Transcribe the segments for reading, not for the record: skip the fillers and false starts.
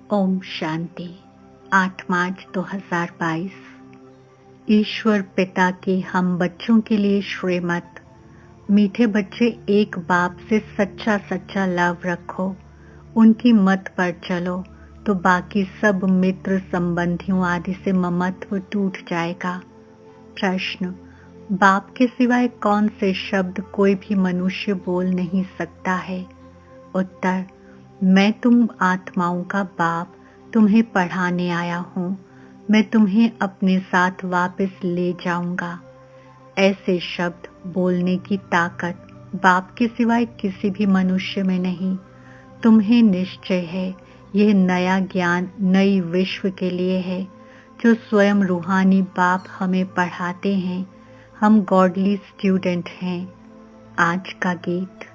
ओम शांति। 8 मार्च 2022। ईश्वर पिता की हम बच्चों के लिए श्रीमत। मीठे बच्चे, एक बाप से सच्चा सच्चा लव रखो, उनकी मत पर चलो तो बाकी सब मित्र संबंधियों आदि से ममत्व टूट जाएगा। प्रश्न: बाप के सिवाय कौन से शब्द कोई भी मनुष्य बोल नहीं सकता है? उत्तर: मैं तुम आत्माओं का बाप तुम्हें पढ़ाने आया हूँ। मैं तुम्हें अपने साथ वापस ले जाऊंगा। ऐसे शब्द बोलने की ताकत बाप के सिवाय किसी भी मनुष्य में नहीं। तुम्हें निश्चय है, यह नया ज्ञान नई विश्व के लिए है जो स्वयं रूहानी बाप हमें पढ़ाते हैं। हम गॉडली स्टूडेंट हैं। आज का गीत।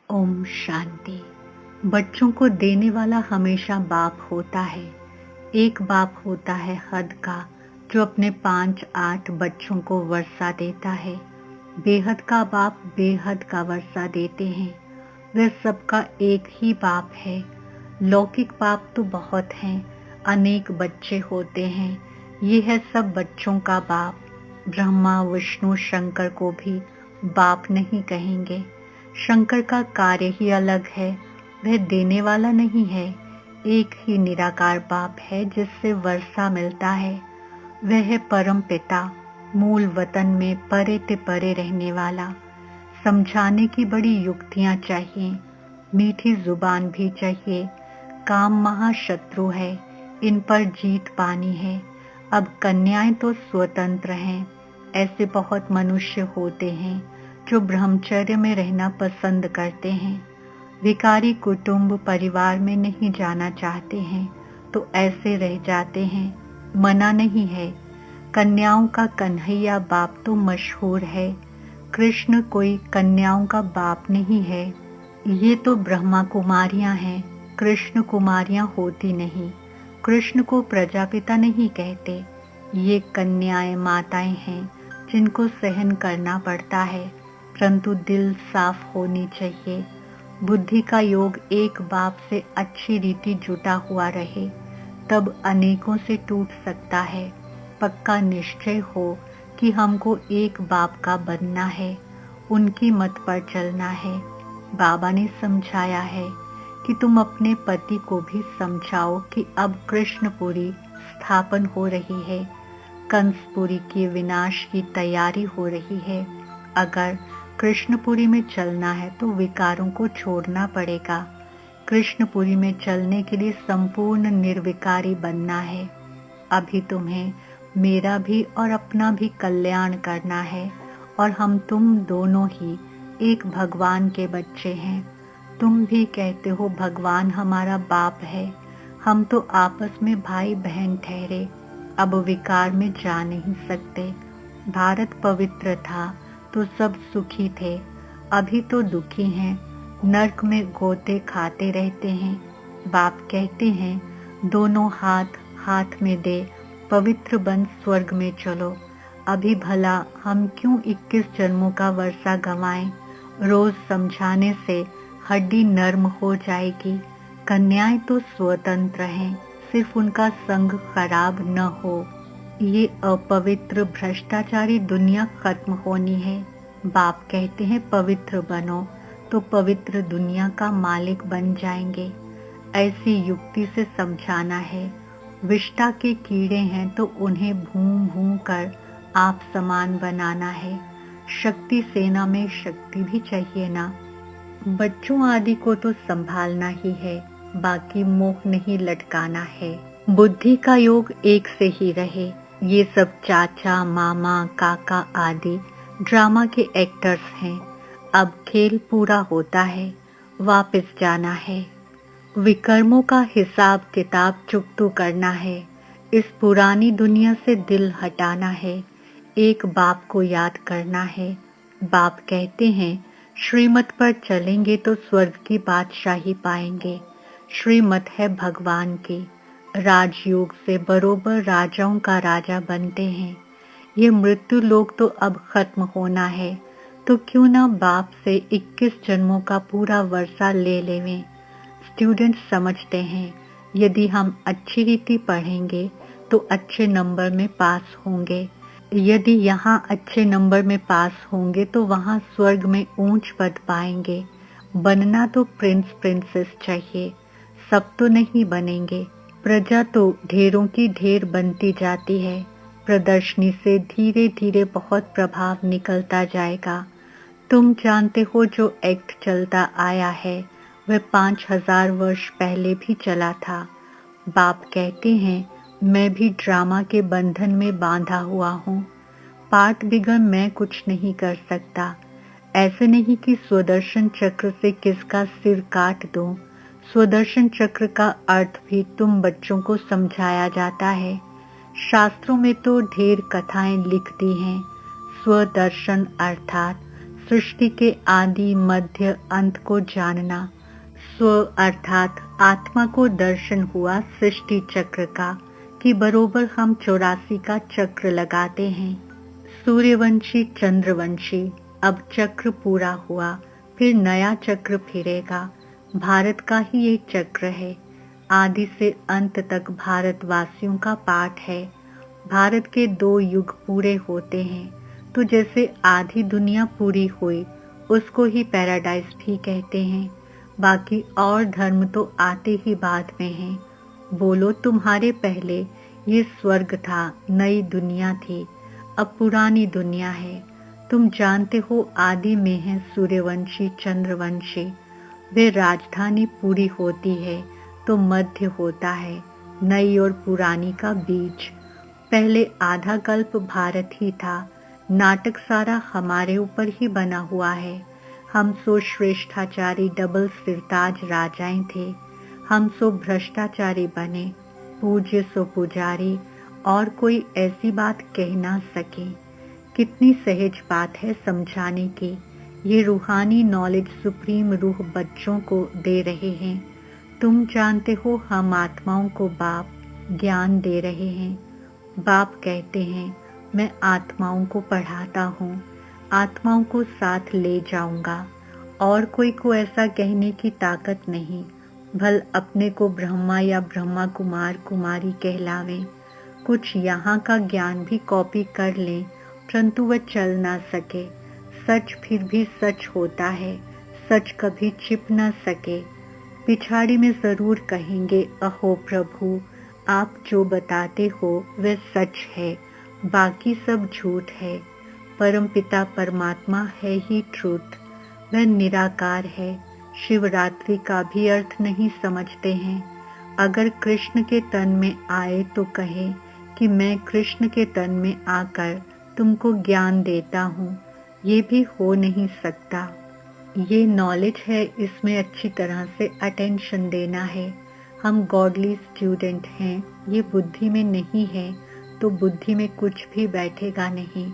ओम शांति। बच्चों को देने वाला हमेशा बाप होता है। एक बाप होता है हद का, जो अपने 5-8 बच्चों को वर्षा देता है। बेहद का बाप बेहद का वर्षा देते हैं। वह सबका एक ही बाप है। लौकिक बाप तो बहुत हैं, अनेक बच्चे होते हैं। ये है सब बच्चों का बाप। ब्रह्मा विष्णु शंकर को भी बाप नहीं कहेंगे। शंकर का कार्य ही अलग है। वह देने वाला नहीं है। एक ही निराकार बाप है जिससे वर्षा मिलता है। वह है परम पिता, मूल वतन में परे ते परे रहने वाला। समझाने की बड़ी युक्तियां चाहिए, मीठी जुबान भी चाहिए। काम महाशत्रु है, इन पर जीत पानी है। अब कन्याएं तो स्वतंत्र हैं। ऐसे बहुत मनुष्य होते हैं जो ब्रह्मचर्य में रहना पसंद करते हैं। भिखारी कुटुंब परिवार में नहीं जाना चाहते हैं तो ऐसे रह जाते हैं। मना नहीं है। कन्याओं का कन्हैया बाप तो मशहूर है। कृष्ण कोई कन्याओं का बाप नहीं है। ये तो ब्रह्मा कुमारियां हैं। कृष्ण कुमारियां होती नहीं। कृष्ण को प्रजापिता नहीं कहते। ये कन्याएं माताएं हैं जिनको सहन करना पड़ता है, परंतु दिल साफ होनी चाहिए। बुद्धि का योग एक बाप से अच्छी रीति जुटा हुआ रहे, तब अनेकों से टूट सकता है। पक्का निश्चय हो कि हमको एक बाप का बनना है, उनकी मत पर चलना है। बाबा ने समझाया है कि तुम अपने पति को भी समझाओ कि अब कृष्णपुरी स्थापन हो रही है। कंसपुरी के विनाश की तैयारी हो रही है। अगर कृष्णपुरी में चलना है तो विकारों को छोड़ना पड़ेगा। कृष्णपुरी में चलने के लिए संपूर्ण निर्विकारी बनना है। अभी तुम्हें मेरा भी और अपना भी कल्याण करना है, और हम तुम दोनों ही एक भगवान के बच्चे हैं। तुम भी कहते हो भगवान हमारा बाप है। हम तो आपस में भाई बहन ठहरे, अब विकार में जा नहीं सकते। भारत पवित्र था तो सब सुखी थे, अभी तो दुखी हैं। नरक में गोते खाते रहते हैं। बाप कहते हैं दोनों हाथ हाथ में दे, पवित्र बन स्वर्ग में चलो। अभी भला हम क्यों 21 जन्मों का वर्षा गंवाएं? रोज समझाने से हड्डी नर्म हो जाएगी। कन्याएं तो स्वतंत्र हैं, सिर्फ उनका संग खराब न हो। ये अपवित्र भ्रष्टाचारी दुनिया खत्म होनी है। बाप कहते हैं पवित्र बनो तो पवित्र दुनिया का मालिक बन जाएंगे। ऐसी युक्ति से समझाना है। विष्टा के कीड़े हैं तो उन्हें भून भून कर आप समान बनाना है। शक्ति सेना में शक्ति भी चाहिए ना। बच्चों आदि को तो संभालना ही है, बाकी मोह नहीं लटकाना है। बुद्धि का योग एक से ही रहे। ये सब चाचा, मामा, काका आदि ड्रामा के एक्टर्स हैं। अब खेल पूरा होता है, वापस जाना है। विकर्मों का हिसाब किताब चुकतो करना है। इस पुरानी दुनिया से दिल हटाना है। एक बाप को याद करना है। बाप कहते हैं, श्रीमत पर चलेंगे तो स्वर्ग की बादशाही पाएंगे। श्रीमत है भगवान की। राजयोग से बरोबर राजाओं का राजा बनते हैं। ये मृत्यु लोक तो अब खत्म होना है, तो क्यों ना बाप से 21 जन्मों का पूरा वर्षा ले लेवें। स्टूडेंट्स समझते हैं, यदि हम अच्छी रीति पढ़ेंगे तो अच्छे नंबर में पास होंगे। यदि यहाँ अच्छे नंबर में पास होंगे तो वहाँ स्वर्ग में ऊंच पद पाएंगे। बनना तो प्रिंस प्रिंसेस चाहिए, सब तो नहीं बनेंगे। प्रजा तो ढेरों की ढेर बनती जाती है। प्रदर्शनी से धीरे धीरे बहुत प्रभाव निकलता जाएगा। तुम जानते हो जो एक्ट चलता आया है वह 5000 वर्ष पहले भी चला था। बाप कहते हैं, मैं भी ड्रामा के बंधन में बांधा हुआ हूँ। पाठ बिगड़ मैं कुछ नहीं कर सकता। ऐसे नहीं कि स्वदर्शन चक्र से किसका सिर काट दूं। स्वदर्शन चक्र का अर्थ भी तुम बच्चों को समझाया जाता है। शास्त्रों में तो ढेर कथाएं लिख दी हैं। स्वदर्शन अर्थात सृष्टि के आदि मध्य अंत को जानना। स्व अर्थात आत्मा को दर्शन हुआ सृष्टि चक्र का कि बरोबर हम 84 का चक्र लगाते हैं। सूर्यवंशी चंद्रवंशी, अब चक्र पूरा हुआ, फिर नया चक्र फिरेगा। भारत का ही ये चक्र है। आदि से अंत तक भारतवासियों का पाठ है। भारत के 2 युग पूरे होते हैं, तो जैसे आधी दुनिया पूरी हुई उसको ही पैराडाइज भी कहते हैं। बाकी और धर्म तो आते ही बाद में हैं। बोलो, तुम्हारे पहले ये स्वर्ग था, नई दुनिया थी, अब पुरानी दुनिया है। तुम जानते हो आदि में है सूर्यवंशी चंद्रवंशी। वे राजधानी पूरी होती है तो मध्य होता है, नई और पुरानी का बीज। पहले आधा कल्प भारत ही था। नाटक सारा हमारे ऊपर ही बना हुआ है। हम सो श्रेष्ठाचारी डबल सिरताज राजाएं थे। हम सो भ्रष्टाचारी बने, पूज्य सो पुजारी, और कोई ऐसी बात कह ना सके। कितनी सहज बात है समझाने की। ये रूहानी नॉलेज सुप्रीम रूह बच्चों को दे रहे हैं। तुम जानते हो हम आत्माओं को बाप ज्ञान दे रहे हैं। बाप कहते हैं, मैं आत्माओं को पढ़ाता हूँ, आत्माओं को साथ ले जाऊंगा। और कोई को ऐसा कहने की ताकत नहीं। भल अपने को ब्रह्मा या ब्रह्मा कुमार कुमारी कहलावें। कुछ यहाँ का ज्ञान भी कॉपी कर लें, परंतु वह चल ना सके। सच फिर भी सच होता है, सच कभी छिप ना सके। पिछाड़ी में जरूर कहेंगे, अहो प्रभु, आप जो बताते हो वह सच है, बाकी सब झूठ है। परमपिता परमात्मा है ही ट्रूथ, वह निराकार है। शिवरात्रि का भी अर्थ नहीं समझते हैं। अगर कृष्ण के तन में आए तो कहे कि मैं कृष्ण के तन में आकर तुमको ज्ञान देता हूँ, ये भी हो नहीं सकता। ये नॉलेज है, इसमें अच्छी तरह से अटेंशन देना है। हम गॉडली स्टूडेंट हैं, ये बुद्धि में नहीं है तो बुद्धि में कुछ भी बैठेगा नहीं।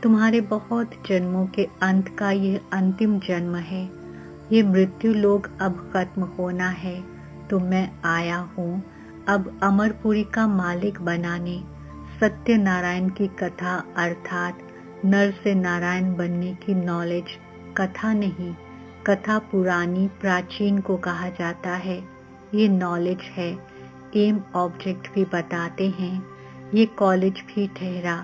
तुम्हारे बहुत जन्मों के अंत का ये अंतिम जन्म है। ये मृत्यु लोक अब खत्म होना है, तो मैं आया हूँ अब अमरपुरी का मालिक बनाने। सत्यनारायण की कथा अर्थात नर से नारायण बनने की नॉलेज कथा नहीं, कथा पुरानी प्राचीन को कहा जाता है। ये नॉलेज है। एम ऑब्जेक्ट भी बताते हैं। ये कॉलेज भी ठहरा।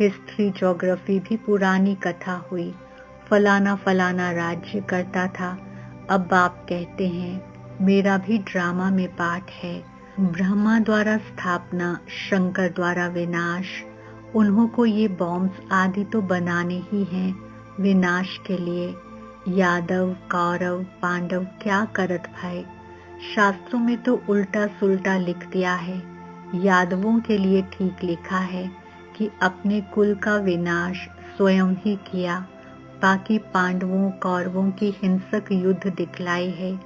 हिस्ट्री ज्योग्राफी भी पुरानी कथा हुई। फलाना फलाना राज्य करता था। अब बाप कहते हैं, मेरा भी ड्रामा में पाठ है। ब्रह्मा द्वारा स्थापना, शंकर द्वारा विनाश। उन्हों को ये बॉम्ब्स आदि तो बनाने ही हैं विनाश के लिए। यादव कौरव पांडव क्या करत भाई। शास्त्रों में तो उल्टा सुल्टा लिख दिया है। यादवों के लिए ठीक लिखा है कि अपने कुल का विनाश स्वयं ही किया, बाकी पांडवों कौरवों की हिंसक युद्ध दिखलाई है।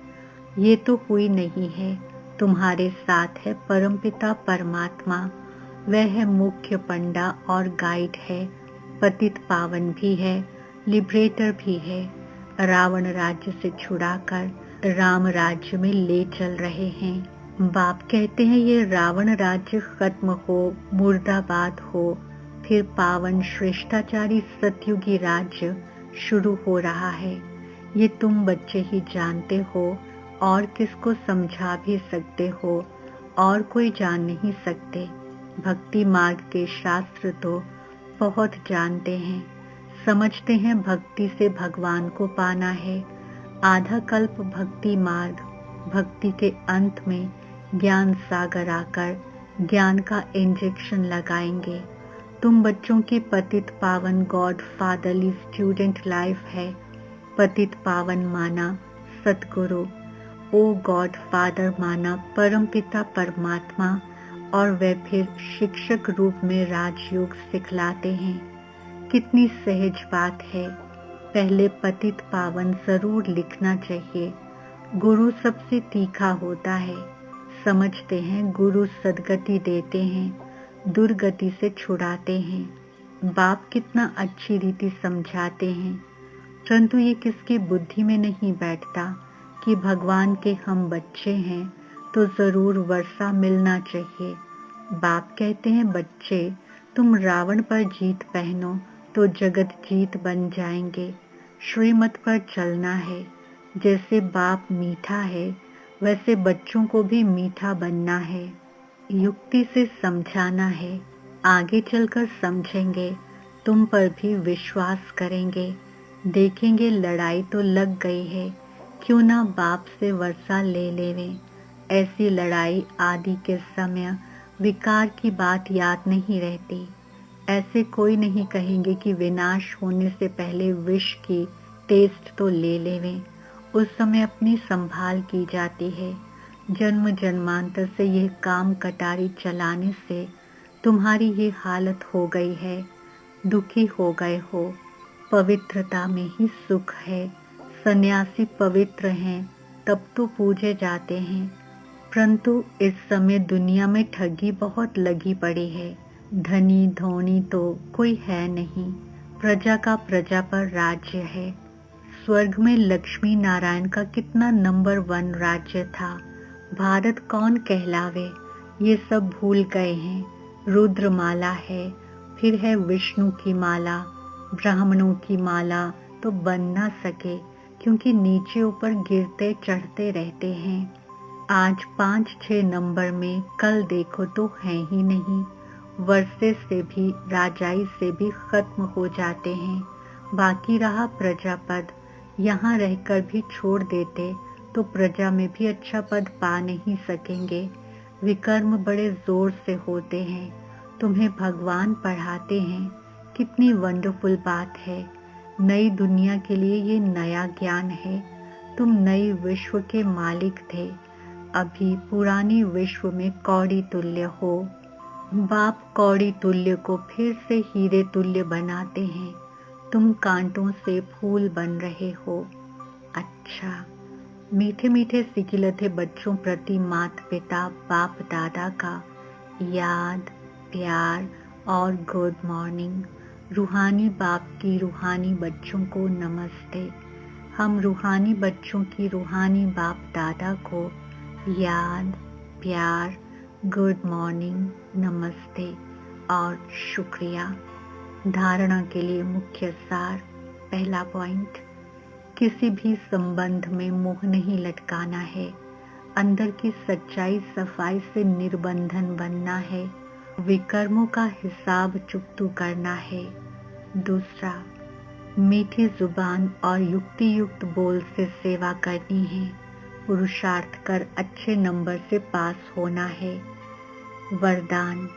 ये तो हुई नहीं है, तुम्हारे साथ है परमपिता परमात्मा। वह है मुख्य पंडा और गाइड है, पतित पावन भी है, लिबरेटर भी है। रावण राज्य से छुड़ाकर राम राज्य में ले चल रहे हैं। बाप कहते हैं ये रावण राज्य खत्म हो, मुर्दाबाद हो, फिर पावन श्रेष्ठाचारी सतयुगी राज्य शुरू हो रहा है। ये तुम बच्चे ही जानते हो और किसको समझा भी सकते हो, और कोई जान नहीं सकते। भक्ति मार्ग के शास्त्र तो बहुत जानते हैं, समझते हैं भक्ति से भगवान को पाना है। आधा कल्प भक्ति मार्ग, भक्ति के अंत में ज्ञान सागर आकर ज्ञान का इंजेक्शन लगाएंगे। तुम बच्चों की पतित पावन गॉड फादरली स्टूडेंट लाइफ है। पतित पावन माना सतगुरु, ओ गॉड फादर माना परमपिता परमात्मा, और वे फिर शिक्षक रूप में राजयोग सिखलाते हैं। कितनी सहज बात है। पहले पतित पावन जरूर लिखना चाहिए। गुरु सबसे तीखा होता है। समझते हैं गुरु सदगति देते हैं, दुर्गति से छुड़ाते हैं। बाप कितना अच्छी रीति समझाते हैं, परंतु ये किसकी बुद्धि में नहीं बैठता कि भगवान के हम बच्चे हैं तो जरूर वर्षा मिलना चाहिए। बाप कहते हैं बच्चे, तुम रावण पर जीत पहनो तो जगत जीत बन जाएंगे। श्रीमत पर चलना है। जैसे बाप मीठा है, वैसे बच्चों को भी मीठा बनना है। युक्ति से समझाना है, आगे चलकर समझेंगे, तुम पर भी विश्वास करेंगे। देखेंगे लड़ाई तो लग गई है, क्यों ना बाप से वर्षा ले लेवें। ऐसी लड़ाई आदि के समय विकार की बात याद नहीं रहती। ऐसे कोई नहीं कहेंगे कि विनाश होने से पहले विष की टेस्ट तो ले लेवें। उस समय अपनी संभाल की जाती है। जन्म जन्मांतर से यह काम कटारी चलाने से तुम्हारी ये हालत हो गई है। दुखी हो गए हो। पवित्रता में ही सुख है। सन्यासी पवित्र हैं तब तो पूजे जाते हैं, परंतु इस समय दुनिया में ठगी बहुत लगी पड़ी है। धनी धोनी तो कोई है नहीं। प्रजा का प्रजा पर राज्य है। स्वर्ग में लक्ष्मी नारायण का कितना नंबर 1 राज्य था। भारत कौन कहलावे, ये सब भूल गए हैं। रुद्रमाला है, फिर है विष्णु की माला। ब्राह्मणों की माला तो बन ना सके, क्योंकि नीचे ऊपर गिरते चढ़ते रहते हैं। आज 5-6 नंबर में, कल देखो तो है ही नहीं। वर्षे से भी राजाई से भी खत्म हो जाते हैं। बाकी रहा प्रजापद, यहाँ रहकर भी छोड़ देते तो प्रजा में भी अच्छा पद पा नहीं सकेंगे। विकर्म बड़े जोर से होते हैं। तुम्हें भगवान पढ़ाते हैं, कितनी वंडरफुल बात है। नई दुनिया के लिए ये नया ज्ञान है। तुम नई विश्व के मालिक थे, अभी पुरानी विश्व में कौड़ी तुल्य हो। बाप कौड़ी तुल्य को फिर से हीरे तुल्य बनाते हैं। तुम कांटों से फूल बन रहे हो। अच्छा, मीठे मीठे सिकिलते बच्चों प्रति माता पिता बाप दादा का याद, प्यार और गुड मॉर्निंग। रूहानी बाप की रूहानी बच्चों को नमस्ते। हम रूहानी बच्चों की रूहानी बाप दादा को याद, प्यार, गुड मॉर्निंग, नमस्ते और शुक्रिया। धारणा के लिए मुख्य सार। पहला पॉइंट, किसी भी संबंध में मोह नहीं लटकाना है। अंदर की सच्चाई सफाई से निर्बंधन बनना है। विकर्मों का हिसाब चुकतू करना है। दूसरा, मीठी जुबान और युक्ति युक्त बोल से सेवा करनी है। पुरुषार्थ कर अच्छे नंबर से पास होना है। वरदान,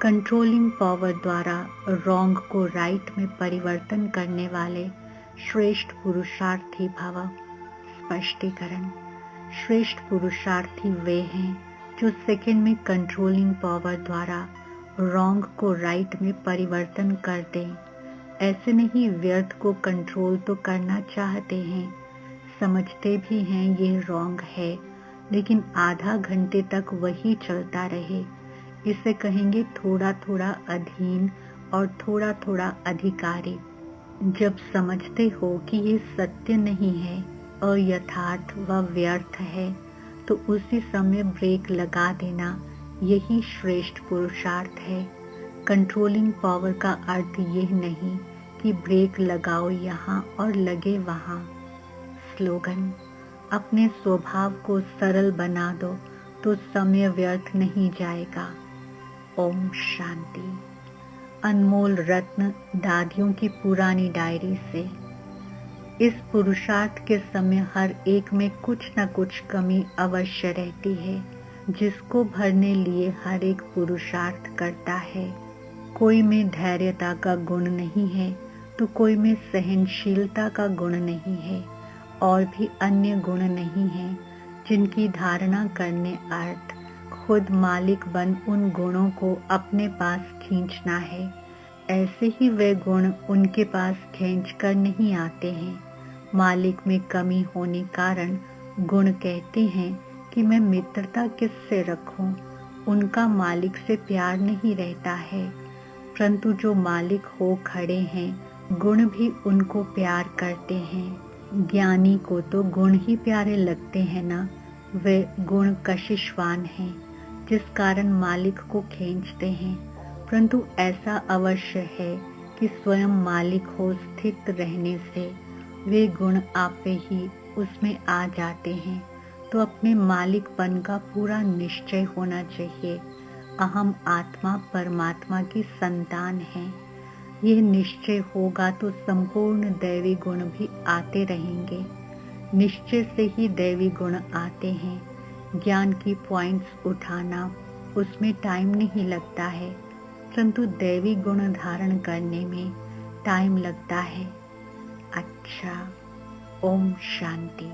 कंट्रोलिंग पावर द्वारा रॉन्ग को राइट में परिवर्तन करने वाले श्रेष्ठ पुरुषार्थी भव। स्पष्टीकरण, श्रेष्ठ पुरुषार्थी वे हैं जो सेकंड में कंट्रोलिंग पावर द्वारा रॉन्ग को राइट में परिवर्तन कर दें। ऐसे नहीं व्यर्थ को कंट्रोल तो करना चाहते हैं, समझते भी हैं ये रॉन्ग है, लेकिन आधा घंटे तक वही चलता रहे। इसे कहेंगे थोड़ा थोड़ा अधीन और थोड़ा थोड़ा अधिकारी। जब समझते हो कि ये सत्य नहीं है, अयथार्थ व व्यर्थ है, तो उसी समय ब्रेक लगा देना यही श्रेष्ठ पुरुषार्थ है। कंट्रोलिंग पावर का अर्थ यह नहीं कि ब्रेक लगाओ यहाँ और लगे वहाँ। स्लोगन: अपने स्वभाव को सरल बना दो तो समय व्यर्थ नहीं जाएगा। ओम शांति। अनमोल रत्न दादियों की पुरानी डायरी से। इस पुरुषार्थ के समय हर एक में कुछ न कुछ कमी अवश्य रहती है, जिसको भरने लिए हर एक पुरुषार्थ करता है। कोई में धैर्यता का गुण नहीं है तो कोई में सहनशीलता का गुण नहीं है, और भी अन्य गुण नहीं हैं जिनकी धारणा करने अर्थ खुद मालिक बन उन गुणों को अपने पास खींचना है। ऐसे ही वे गुण उनके पास खींच कर नहीं आते हैं। मालिक में कमी होने कारण गुण कहते हैं कि मैं मित्रता किससे रखूं, उनका मालिक से प्यार नहीं रहता है। परंतु जो मालिक हो खड़े हैं, गुण भी उनको प्यार करते हैं। ज्ञानी को तो गुण ही प्यारे लगते हैं ना, वे गुण कशिशवान हैं, जिस कारण मालिक को खींचते हैं। परंतु ऐसा अवश्य है कि स्वयं मालिक हो स्थित रहने से वे गुण आपे ही उसमें आ जाते हैं। तो अपने मालिकपन का पूरा निश्चय होना चाहिए। अहम आत्मा परमात्मा की संतान है। यह निश्चय होगा तो संपूर्ण दैवी गुण भी आते रहेंगे। निश्चय से ही दैवी गुण आते हैं। ज्ञान की पॉइंट्स उठाना, उसमें टाइम नहीं लगता है, परंतु दैवी गुण धारण करने में टाइम लगता है। अच्छा, ओम शांति।